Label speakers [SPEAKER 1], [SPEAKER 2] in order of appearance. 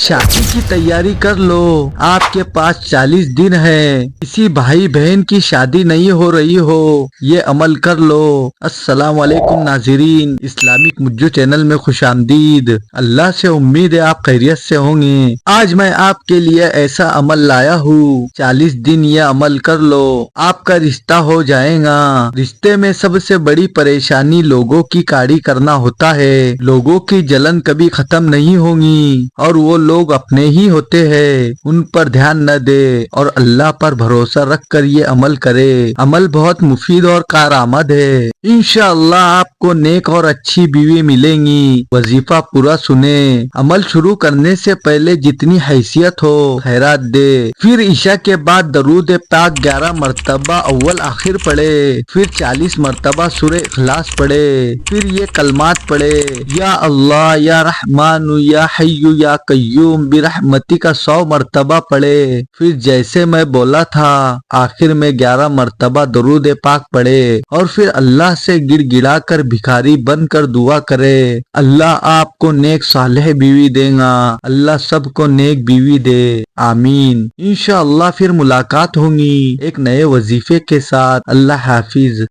[SPEAKER 1] शादी की तैयारी कर लो, आपके पास 40 दिन है। किसी भाई बहन की शादी नहीं हो रही हो, ये अमल कर लो। अस्सलाम वालेकुम नाज़रीन, इस्लामिक मुज्जो चैनल में खुशामदीद। अल्लाह से उम्मीद है आप खैरियत से होंगे। आज मैं आपके लिए ऐसा अमल लाया हूँ, 40 दिन ये अमल कर लो, आपका रिश्ता हो जाएगा। रिश्ते में सबसे बड़ी परेशानी लोगों की काड़ी करना होता है। लोगों की जलन कभी खत्म नहीं होगी और वो लोग अपने ही होते हैं। उन पर ध्यान न दे और अल्लाह पर भरोसा रख कर ये अमल करे। अमल बहुत मुफीद और कारआमद है। इंशाअल्लाह आपको नेक और अच्छी बीवी मिलेंगी। वजीफा पूरा सुने। अमल शुरू करने से पहले जितनी हैसियत हो खैरात दे। फिर ईशा के बाद दरूद पाक 11 मरतबा अव्वल आखिर पढ़े। फिर 40 मरतबा सूरह इखलास पढ़े। फिर ये कलमात पढ़े, या अल्लाह या रहमान या हय्यु या कय्यूम बिरहमती का 100 मरतबा पढ़े। फिर जैसे मैं बोला था आखिर में 11 मरतबा दरूद पाक पढ़े और फिर अल्लाह से गिड़गिड़ा कर भिखारी बन कर दुआ करे। अल्लाह आपको नेक सालेह बीवी देगा। अल्लाह सबको नेक बीवी दे, आमीन। इंशाअल्लाह फिर मुलाकात होगी एक नए वजीफे के साथ। अल्लाह हाफिज।